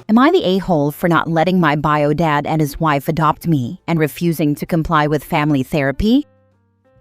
Am I the a-hole for not letting my bio-dad and his wife adopt me and refusing to comply with family therapy?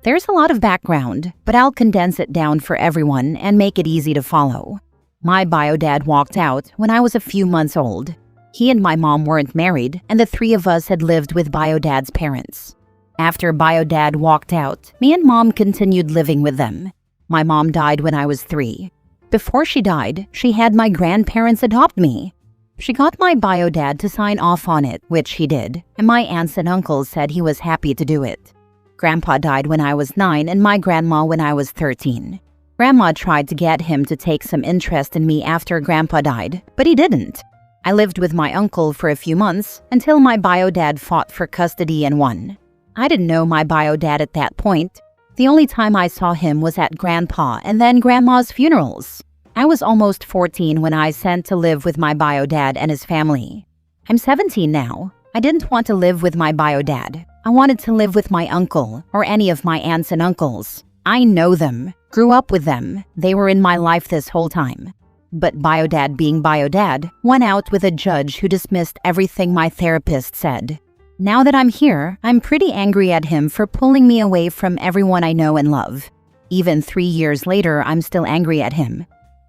There's a lot of background, but I'll condense it down for everyone and make it easy to follow. My bio-dad walked out when I was a few months old. He and my mom weren't married, and the three of us had lived with bio-dad's parents. After bio-dad walked out, me and mom continued living with them. My mom died when I was 3. Before she died, she had my grandparents adopt me. She got my bio-dad to sign off on it, which he did, and my aunts and uncles said he was happy to do it. Grandpa died when I was 9 and my grandma when I was 13. Grandma tried to get him to take some interest in me after Grandpa died, but he didn't. I lived with my uncle for a few months until my bio-dad fought for custody and won. I didn't know my bio-dad at that point. The only time I saw him was at Grandpa and then Grandma's funerals. I was almost 14 when I sent to live with my bio-dad and his family. I'm 17 now. I didn't want to live with my bio-dad. I wanted to live with my uncle or any of my aunts and uncles. I know them, grew up with them. They were in my life this whole time. But bio-dad being bio-dad went out with a judge who dismissed everything my therapist said. Now that I'm here, I'm pretty angry at him for pulling me away from everyone I know and love. Even 3 years later, I'm still angry at him.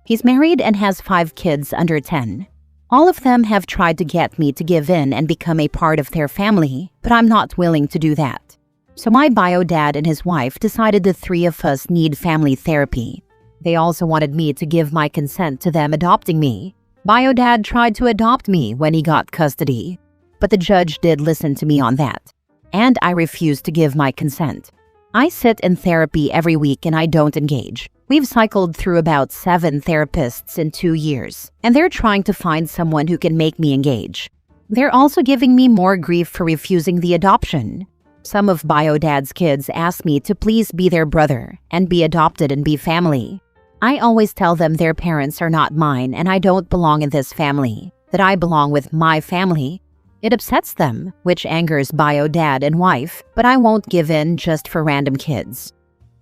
He's married and has 5 kids under 10. All of them have tried to get me to give in and become a part of their family, but I'm not willing to do that. So my bio-dad and his wife decided the 3 of us need family therapy. They also wanted me to give my consent to them adopting me. Bio-dad tried to adopt me when he got custody, but the judge did listen to me on that, and I refused to give my consent. I sit in therapy every week and I don't engage. We've cycled through about 7 therapists in 2 years, and they're trying to find someone who can make me engage. They're also giving me more grief for refusing the adoption. Some of bio-dad's kids ask me to please be their brother and be adopted and be family. I always tell them their parents are not mine and I don't belong in this family, that I belong with my family. It upsets them, which angers bio-dad and wife, but I won't give in just for random kids.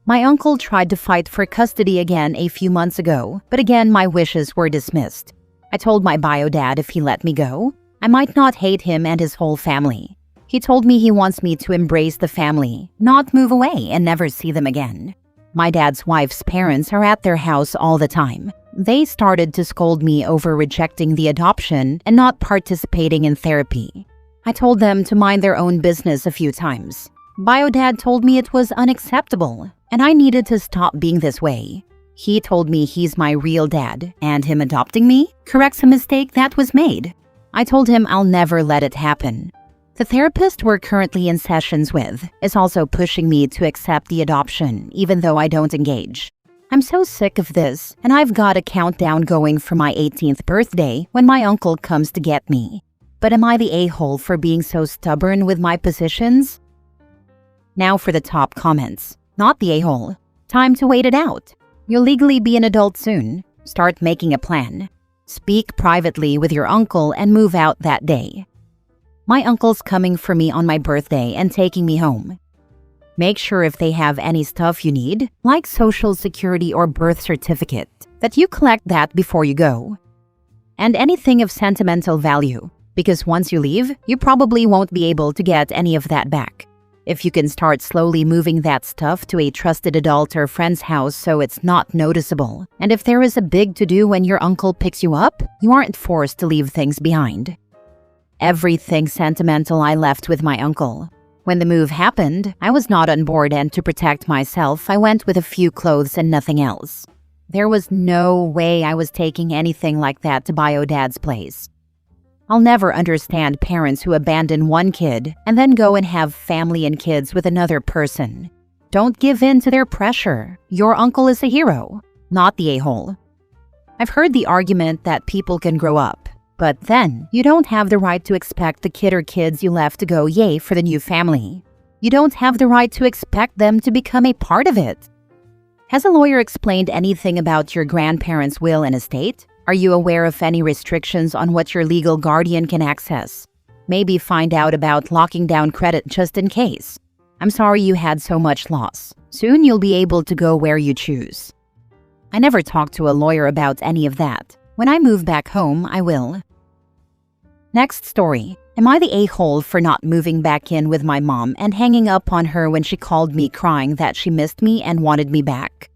My uncle tried to fight for custody again a few months ago, but again my wishes were dismissed. I told my bio-dad if he let me go, I might not hate him and his whole family. He told me he wants me to embrace the family, not move away and never see them again. My dad's wife's parents are at their house all the time. They started to scold me over rejecting the adoption and not participating in therapy. I told them to mind their own business a few times. Bio-dad told me it was unacceptable, and I needed to stop being this way. He told me he's my real dad, and him adopting me corrects a mistake that was made. I told him I'll never let it happen. The therapist we're currently in sessions with is also pushing me to accept the adoption, even though I don't engage. I'm so sick of this, and I've got a countdown going for my 18th birthday when my uncle comes to get me. But am I the a-hole for being so stubborn with my positions? Now for the top comments. Not the a-hole. Time to wait it out. You'll legally be an adult soon. Start making a plan. Speak privately with your uncle and move out that day. My uncle's coming for me on my birthday and taking me home. Make sure if they have any stuff you need, like social security or birth certificate, that you collect that before you go. And anything of sentimental value, because once you leave, you probably won't be able to get any of that back. If you can start slowly moving that stuff to a trusted adult or friend's house so it's not noticeable, and if there is a big to-do when your uncle picks you up, you aren't forced to leave things behind. Everything sentimental I left with my uncle. When the move happened, I was not on board, and to protect myself, I went with a few clothes and nothing else. There was no way I was taking anything like that to bio-dad's place. I'll never understand parents who abandon one kid and then go and have family and kids with another person. Don't give in to their pressure. Your uncle is a hero, not the a-hole. I've heard the argument that people can grow up, but then you don't have the right to expect the kid or kids you left to go yay for the new family. You don't have the right to expect them to become a part of it. Has a lawyer explained anything about your grandparents' will and estate? Are you aware of any restrictions on what your legal guardian can access? Maybe find out about locking down credit just in case. I'm sorry you had so much loss. Soon you'll be able to go where you choose. I never talked to a lawyer about any of that. When I move back home, I will. Next story. Am I the a-hole for not moving back in with my mom and hanging up on her when she called me crying that she missed me and wanted me back?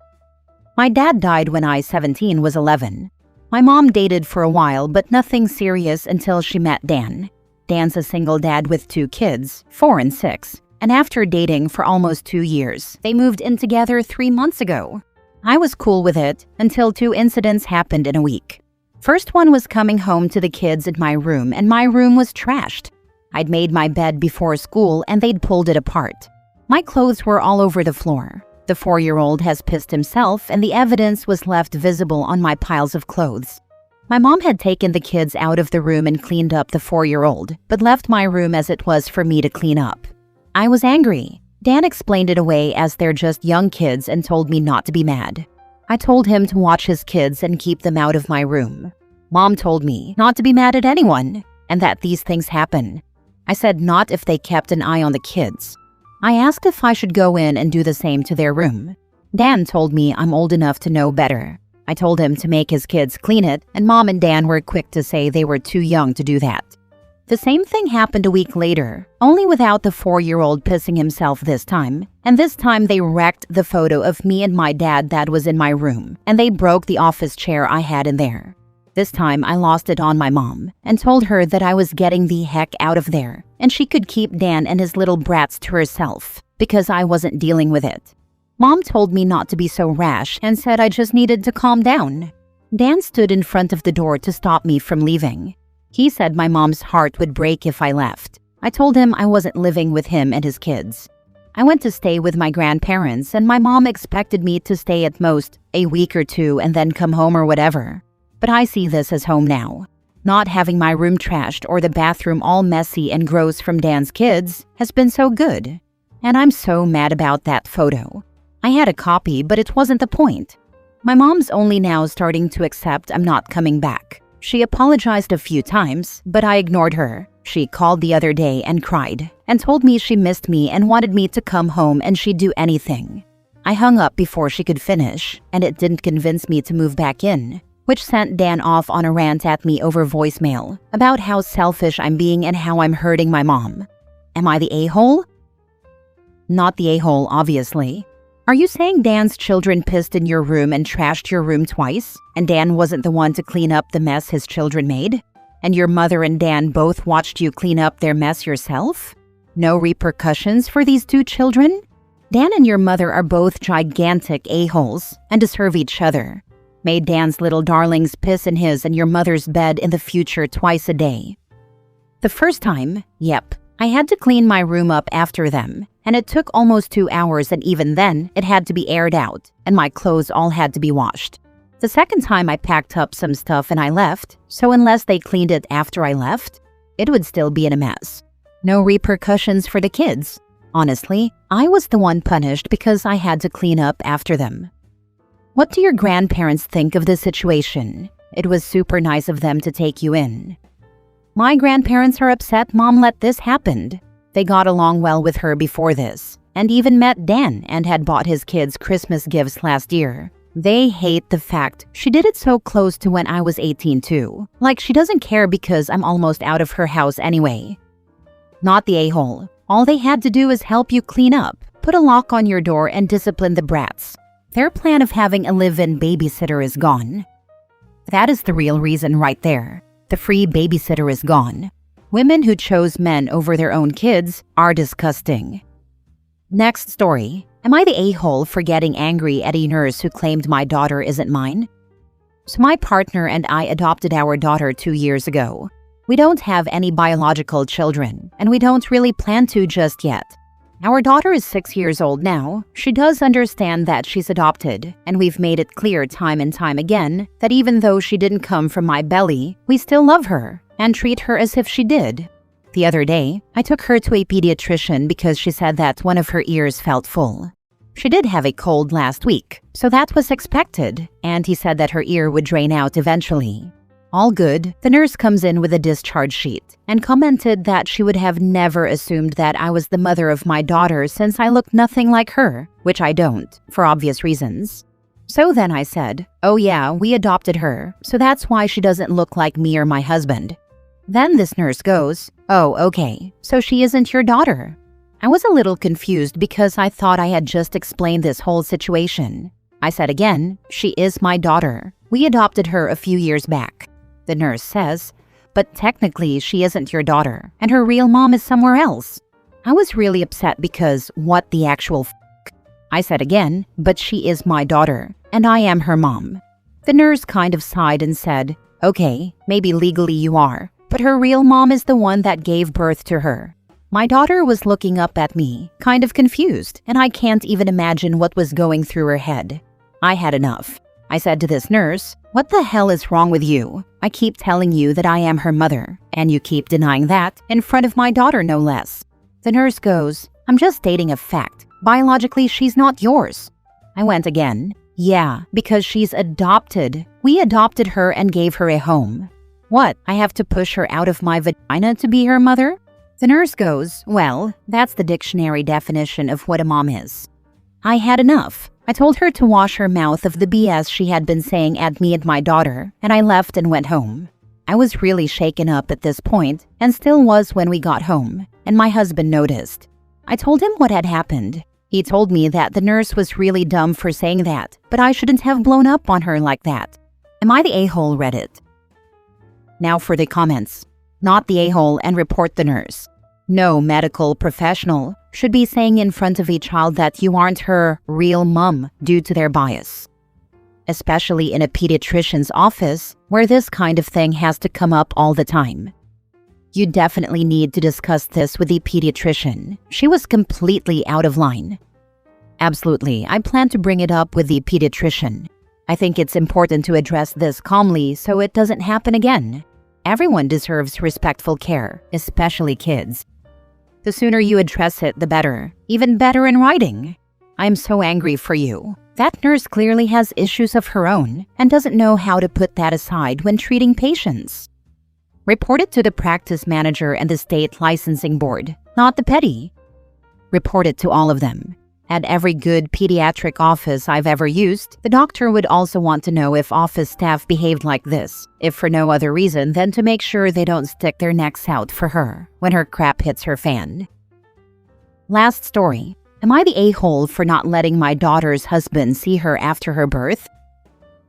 My dad died when I, 17, was 11. My mom dated for a while, but nothing serious until she met Dan. Dan's a single dad with 2 kids, 4 and 6, and after dating for almost 2 years, they moved in together 3 months ago. I was cool with it until 2 incidents happened in a week. First one was coming home to the kids in my room, and my room was trashed. I'd made my bed before school and they'd pulled it apart. My clothes were all over the floor. The 4-year-old has pissed himself and the evidence was left visible on my piles of clothes. My mom had taken the kids out of the room and cleaned up the 4-year-old, but left my room as it was for me to clean up. I was angry. Dan explained it away as they're just young kids and told me not to be mad. I told him to watch his kids and keep them out of my room. Mom told me not to be mad at anyone and that these things happen. I said not if they kept an eye on the kids. I asked if I should go in and do the same to their room. Dan told me I'm old enough to know better. I told him to make his kids clean it, and Mom and Dan were quick to say they were too young to do that. The same thing happened a week later, only without the 4-year-old pissing himself this time. And this time they wrecked the photo of me and my dad that was in my room, and they broke the office chair I had in there. This time I lost it on my mom and told her that I was getting the heck out of there, and she could keep Dan and his little brats to herself because I wasn't dealing with it. Mom told me not to be so rash and said I just needed to calm down. Dan stood in front of the door to stop me from leaving. He said my mom's heart would break if I left. I told him I wasn't living with him and his kids. I went to stay with my grandparents, and my mom expected me to stay at most a week or 2 and then come home or whatever. But I see this as home now. Not having my room trashed or the bathroom all messy and gross from Dan's kids has been so good. And I'm so mad about that photo. I had a copy, but it wasn't the point. My mom's only now starting to accept I'm not coming back. She apologized a few times, but I ignored her. She called the other day and cried and told me she missed me and wanted me to come home and she'd do anything. I hung up before she could finish, and it didn't convince me to move back in, which sent Dan off on a rant at me over voicemail about how selfish I'm being and how I'm hurting my mom. Am I the a-hole? Not the a-hole, obviously. Are you saying Dan's children pissed in your room and trashed your room twice, and Dan wasn't the one to clean up the mess his children made? And your mother and Dan both watched you clean up their mess yourself? No repercussions for these 2 children? Dan and your mother are both gigantic a-holes and deserve each other. Made Dan's little darlings piss in his and your mother's bed in the future twice a day. The first time, yep, I had to clean my room up after them, and it took almost 2 hours, and even then, it had to be aired out, and my clothes all had to be washed. The second time I packed up some stuff and I left, so unless they cleaned it after I left, it would still be in a mess. No repercussions for the kids. Honestly, I was the one punished because I had to clean up after them. What do your grandparents think of this situation? It was super nice of them to take you in. My grandparents are upset Mom let this happen. They got along well with her before this, and even met Dan and had bought his kids Christmas gifts last year. They hate the fact she did it so close to when I was 18 too. Like she doesn't care because I'm almost out of her house anyway. Not the a-hole. All they had to do is help you clean up, put a lock on your door, and discipline the brats. Their plan of having a live-in babysitter is gone. That is the real reason right there. The free babysitter is gone. Women who chose men over their own kids are disgusting. Next story. Am I the a-hole for getting angry at a nurse who claimed my daughter isn't mine? So my partner and I adopted our daughter 2 years ago. We don't have any biological children, and we don't really plan to just yet. Our daughter is 6 years old now. She does understand that she's adopted, and we've made it clear time and time again that even though she didn't come from my belly, we still love her and treat her as if she did. The other day, I took her to a pediatrician because she said that one of her ears felt full. She did have a cold last week, so that was expected, and he said that her ear would drain out eventually. All good, the nurse comes in with a discharge sheet and commented that she would have never assumed that I was the mother of my daughter since I looked nothing like her, which I don't, for obvious reasons. So then I said, oh yeah, we adopted her, so that's why she doesn't look like me or my husband. Then this nurse goes, "Oh, okay, so she isn't your daughter." I was a little confused because I thought I had just explained this whole situation. I said again, "She is my daughter. We adopted her a few years back." The nurse says, "But technically she isn't your daughter, and her real mom is somewhere else." I was really upset because what the actual f***? I said again, "But she is my daughter, and I am her mom." The nurse kind of sighed and said, "Okay, maybe legally you are, but her real mom is the one that gave birth to her." My daughter was looking up at me, kind of confused, and I can't even imagine what was going through her head. I had enough. I said to this nurse, "What the hell is wrong with you? I keep telling you that I am her mother, and you keep denying that in front of my daughter, no less." The nurse goes, "I'm just stating a fact. Biologically, she's not yours." I went again. "Yeah, because she's adopted. We adopted her and gave her a home." What, I have to push her out of my vagina to be her mother? The nurse goes, "Well, that's the dictionary definition of what a mom is." I had enough. I told her to wash her mouth of the BS she had been saying at me and my daughter, and I left and went home. I was really shaken up at this point, and still was when we got home, and my husband noticed. I told him what had happened. He told me that the nurse was really dumb for saying that, but I shouldn't have blown up on her like that. Am I the a-hole Reddit? Now for the comments. Not the a-hole and report the nurse. No medical professional should be saying in front of a child that you aren't her real mom due to their bias. Especially in a pediatrician's office where this kind of thing has to come up all the time. You definitely need to discuss this with the pediatrician. She was completely out of line. Absolutely, I plan to bring it up with the pediatrician. I think it's important to address this calmly so it doesn't happen again. Everyone deserves respectful care, especially kids. The sooner you address it, the better. Even better in writing. I'm so angry for you. That nurse clearly has issues of her own and doesn't know how to put that aside when treating patients. Report it to the practice manager and the state licensing board, not the petty. Report it to all of them. At every good pediatric office I've ever used, the doctor would also want to know if office staff behaved like this, if for no other reason than to make sure they don't stick their necks out for her when her crap hits her fan. Last story. Am I the a-hole for not letting my daughter's husband see her after her birth?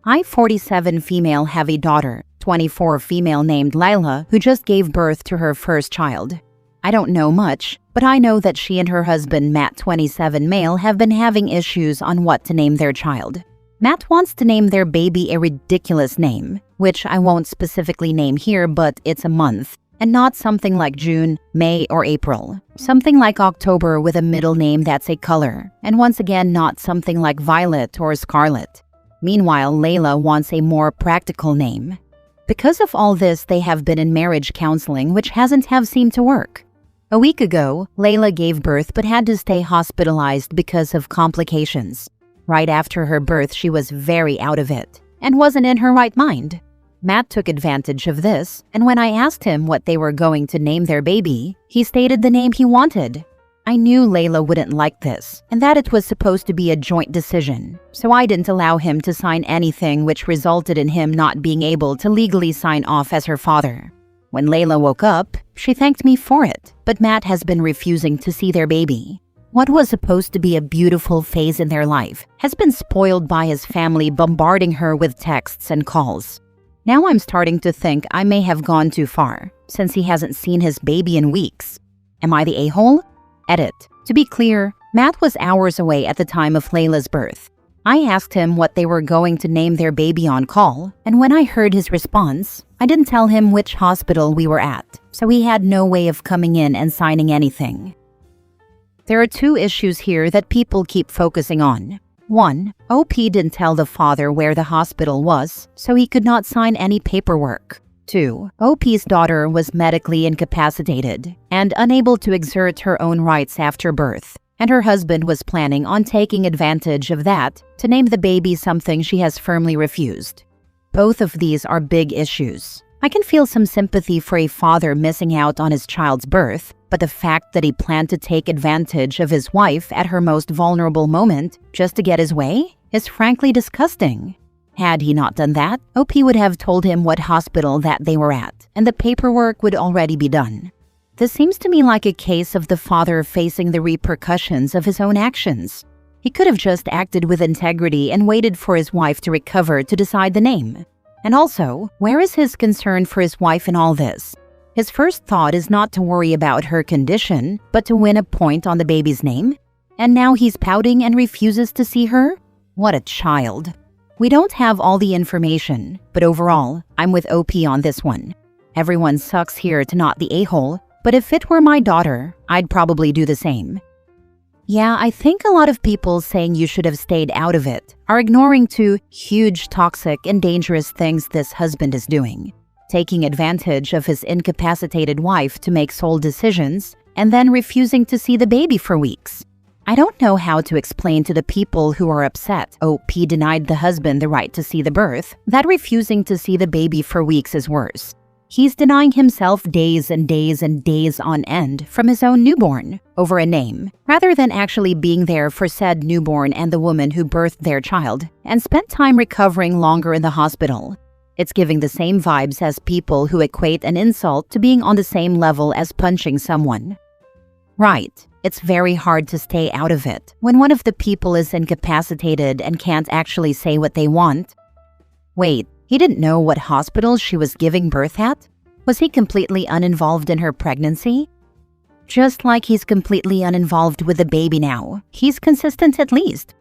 I, 47 female, have a daughter, 24 female named Lila, who just gave birth to her first child. I don't know much, but I know that she and her husband, Matt, 27 male, have been having issues on what to name their child. Matt wants to name their baby a ridiculous name, which I won't specifically name here, but it's a month, and not something like June, May, or April. Something like October with a middle name that's a color, and once again not something like Violet or Scarlet. Meanwhile, Layla wants a more practical name. Because of all this, they have been in marriage counseling, which hasn't seemed to work. A week ago, Layla gave birth but had to stay hospitalized because of complications. Right after her birth, she was very out of it and wasn't in her right mind. Matt took advantage of this, and when I asked him what they were going to name their baby, he stated the name he wanted. I knew Layla wouldn't like this, and that it was supposed to be a joint decision, so I didn't allow him to sign anything, which resulted in him not being able to legally sign off as her father. When Layla woke up, she thanked me for it, but Matt has been refusing to see their baby. What was supposed to be a beautiful phase in their life has been spoiled by his family bombarding her with texts and calls. Now I'm starting to think I may have gone too far, since he hasn't seen his baby in weeks. Am I the a-hole? Edit. To be clear, Matt was hours away at the time of Layla's birth. I asked him what they were going to name their baby on call, and when I heard his response, I didn't tell him which hospital we were at, so he had no way of coming in and signing anything. There are two issues here that people keep focusing on. 1. OP didn't tell the father where the hospital was, so he could not sign any paperwork. 2. OP's daughter was medically incapacitated and unable to exert her own rights after birth, and her husband was planning on taking advantage of that to name the baby something she has firmly refused. Both of these are big issues. I can feel some sympathy for a father missing out on his child's birth, but the fact that he planned to take advantage of his wife at her most vulnerable moment just to get his way is frankly disgusting. Had he not done that, OP would have told him what hospital that they were at, and the paperwork would already be done. This seems to me like a case of the father facing the repercussions of his own actions. He could have just acted with integrity and waited for his wife to recover to decide the name. And also, where is his concern for his wife in all this? His first thought is not to worry about her condition, but to win a point on the baby's name? And now he's pouting and refuses to see her? What a child. We don't have all the information, but overall, I'm with OP on this one. Everyone sucks here to not the a-hole, but if it were my daughter, I'd probably do the same. Yeah, I think a lot of people saying you should have stayed out of it are ignoring two huge toxic and dangerous things this husband is doing. Taking advantage of his incapacitated wife to make sole decisions, and then refusing to see the baby for weeks. I don't know how to explain to the people who are upset OP denied the husband the right to see the birth, that refusing to see the baby for weeks is worse. He's denying himself days and days and days on end from his own newborn over a name, rather than actually being there for said newborn and the woman who birthed their child and spent time recovering longer in the hospital. It's giving the same vibes as people who equate an insult to being on the same level as punching someone. Right. It's very hard to stay out of it when one of the people is incapacitated and can't actually say what they want. Wait, he didn't know what hospital she was giving birth at? Was he completely uninvolved in her pregnancy? Just like he's completely uninvolved with the baby now, he's consistent at least.